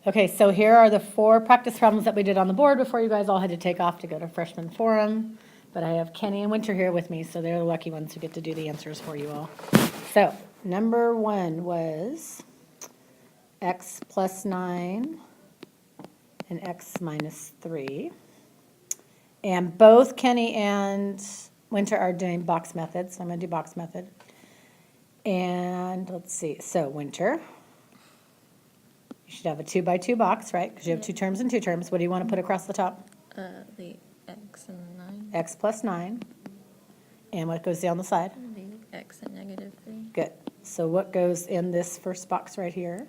Okay, so here are the 4 practice problems that we did on the board before you guys all had to take off to go to freshman forum. But I have Kenny and Wynter here with me, so they're the lucky ones who get to do the answers for you all. So, number 1 was x plus 9 and x minus 3. And both Kenny and Wynter are doing box method, so I'm going to do box method. And let's see, so Wynter, you should have a 2 by 2 box, right? Because you have 2 terms and 2 terms. What do you want to put across the top? The x and 9. X plus 9. And what goes down the side? The x and negative 3. Good. So what goes in this first box right here?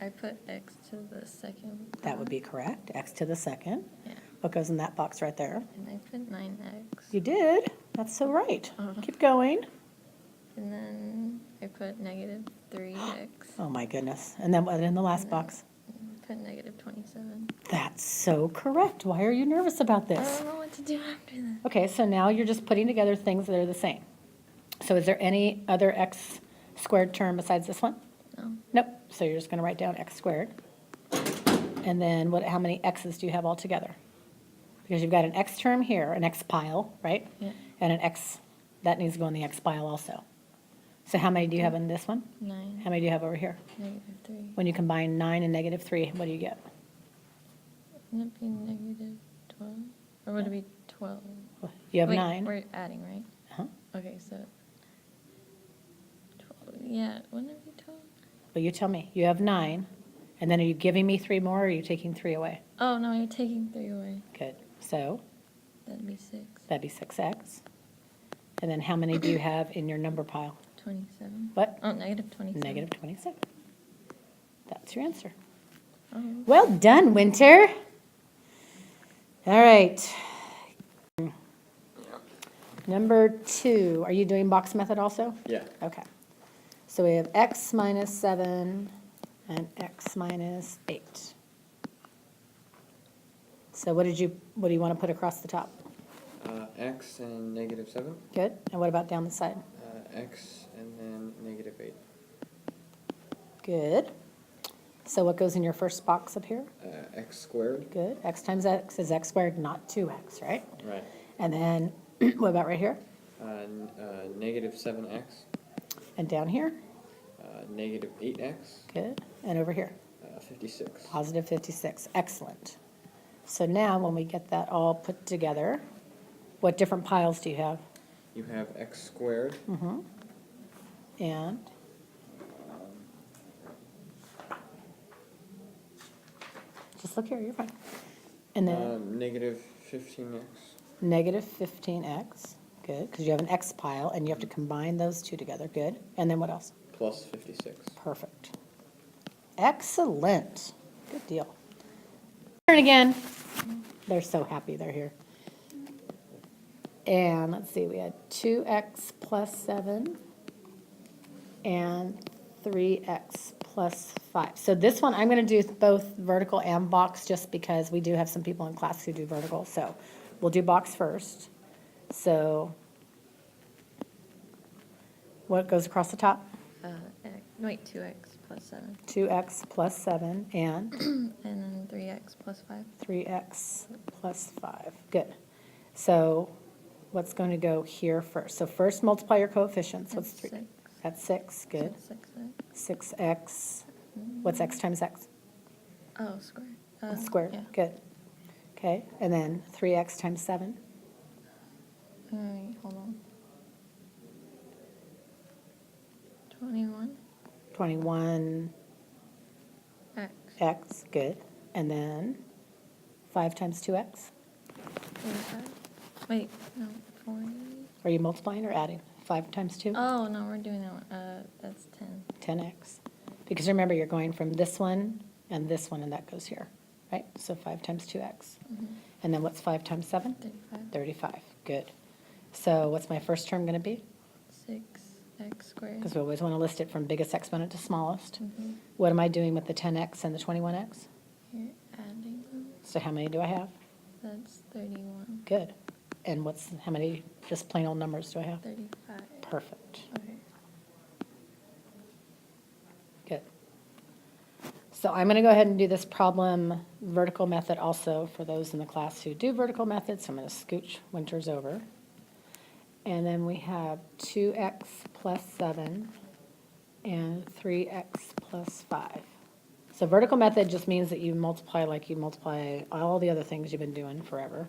I put x to the second. That would be correct. X to the second. Yeah. What goes in that box right there? And I put 9x. You did. That's so right. Uh-huh. Keep going. And then I put negative 3x. Oh my goodness. And then what in the last box? Put negative 27. That's so correct. Why are you nervous about I this? don't know what to do after that. Okay, so now you're just putting together things that are the same. So is there any other x squared term besides this one? No. Nope. So you're just going to write down x squared. And then how many x's do you have altogether? Because you've got an x term here, an x pile, right? Yeah. And an x, that needs to go in the x pile also. So how many do you have in this one? 9. How many do you have over here? Negative 3. When you combine 9 and negative 3, what do you get? Wouldn't it be negative 12? Or would it be 12? You have Wait, 9. We're adding, right? Uh-huh. Okay, so 12. Yeah, wouldn't it be 12? Well, you tell me. You have 9. And then are you giving me 3 more, or are you taking 3 away? Oh, no, you're taking 3 away. Good. So That'd be 6. that'd be 6x. And then how many do you have in your number pile? 27. What? Oh, negative 27. Negative 27. That's your answer. Oh. Well done, Wynter. All right. Number 2. Are you doing box method also? Yeah. Okay. So we have x minus 7 and x minus 8. So what do you want to put across the top? X and negative 7. Good. And what about down the side? X and then negative 8. Good. So what goes in your first box up here? X squared. Good. X times x is x squared, not 2x, right? Right. And then what about right here? Negative 7x. And down here? Negative 8x. Good. And over here? 56. Positive 56. Excellent. So now when we get that all put together, what different piles do you have? You have x squared. Mm-hmm. And? Just look here, you're fine. And then Negative 15x. negative 15x. Good, because you have an x pile and you have to combine those two together. Good. And then what else? Plus 56. Perfect. Excellent. Good deal. Turn again. They're so happy they're here. And let's see, we had 2x plus 7 and 3x plus 5. So this one, I'm going to do both vertical and box just because we do have some people in class who do vertical. So we'll do box first. So what goes across the top? Wait, 2x plus 7. 2x plus 7 and And then 3x plus 5. 3x plus 5. Good. So what's going to go here first? So first multiply your coefficients. What's That's 3? 6. That's 6. Good. 6x. 6x. What's x times x? Oh, squared. Squared. Yeah. Good. Okay. And then 3x times 7. All right, hold on. 21. 21x. X. Good. And then 5 times 2x. 45. Wait, no, 40. Are you multiplying or adding? 5 times 2? Oh, no, we're doing that one. That's 10. 10x. Because remember, you're going from this one, and that goes here, right? So 5 times 2x. And then what's 5 times 7? 35. 35. Good. So what's my first term going to be? 6x squared. Because we always want to list it from biggest exponent to smallest. Mhm. What am I doing with the 10x and the 21x? You're adding them. So how many do I have? That's 31. Good. And how many just plain old numbers do I have? 35. Perfect. Okay. Good. So I'm going to go ahead and do this problem vertical method also for those in the class who do vertical methods. So I'm going to scooch Wynter's over. And then we have 2x plus 7 and 3x plus 5. So vertical method just means that you multiply like you multiply all the other things you've been doing forever.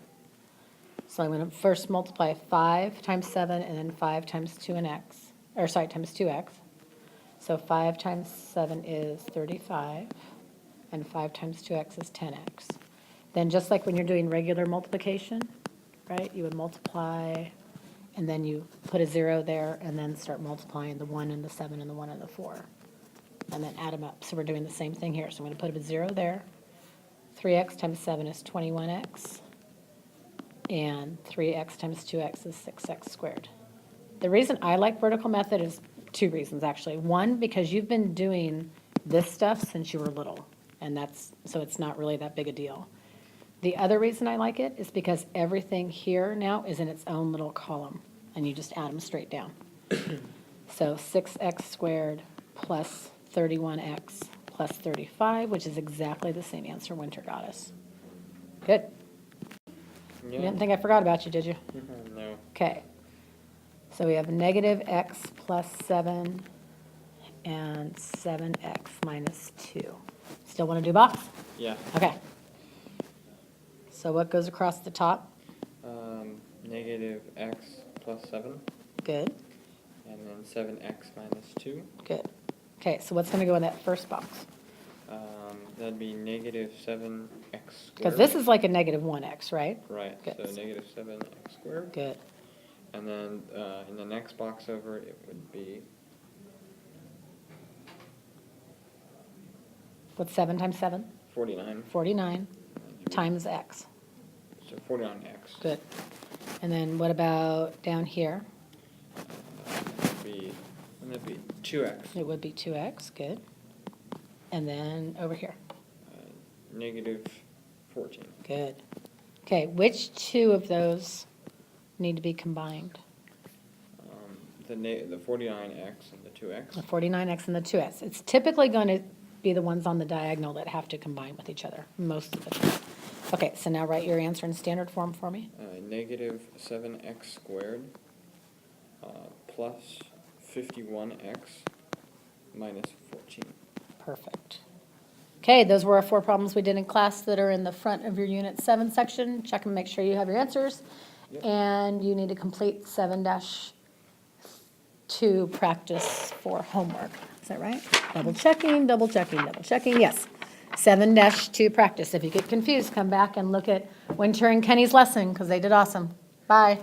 So I'm going to first multiply 5 times 7 and then 5 times times 2x. So 5 times 7 is 35, and 5 times 2x is 10x. Then just like when you're doing regular multiplication, right, you would multiply, and then you put a 0 there, and then start multiplying the 1 and the 7 and the 1 and the 4, and then add them up. So we're doing the same thing here. So I'm going to put a 0 there. 3x times 7 is 21x, and 3x times 2x is 6x squared. The reason I like vertical method is 2 reasons, actually. One, because you've been doing this stuff since you were little, and so it's not really that big a deal. The other reason I like it is because everything here now is in its own little column, and you just add them straight down. So 6x squared plus 31x plus 35, which is exactly the same answer Wynter got us. Good. You Yeah. didn't think I forgot about you, did you? No. Okay. So we have negative x plus 7 and 7x minus 2. Still want to do box? Yeah. Okay. So what goes across the top? Negative x plus 7, Good, and then 7x minus 2. good. Okay, so what's going to go in that first box? That'd be negative 7x squared. Because this is like a negative 1x, right? Right, Good. so negative 7x squared. Good. And then in the next box over, it would be What's 7 times 7? 49. 49 times x. So 49x. Good. And then what about down here? That'd be 2x. It would be 2x, good. And then over here, Negative 14. good. Okay, which 2 of those need to be combined? The 49x and the 2x. The 49x and the 2x. It's typically going to be the ones on the diagonal that have to combine with each other, most of the time. Okay, so now write your answer in standard form for me. Negative 7x squared plus 51x minus 14. Perfect. Okay, those were our 4 problems we did in class that are in the front of your Unit 7 section. Check and make sure you have your answers. Yep. And you need to complete 7-2 practice for homework. Is that right? Double checking, double checking, double checking. Yes. 7-2 practice. If you get confused, come back and look at Wynter and Kenny's lesson because they did awesome. Bye.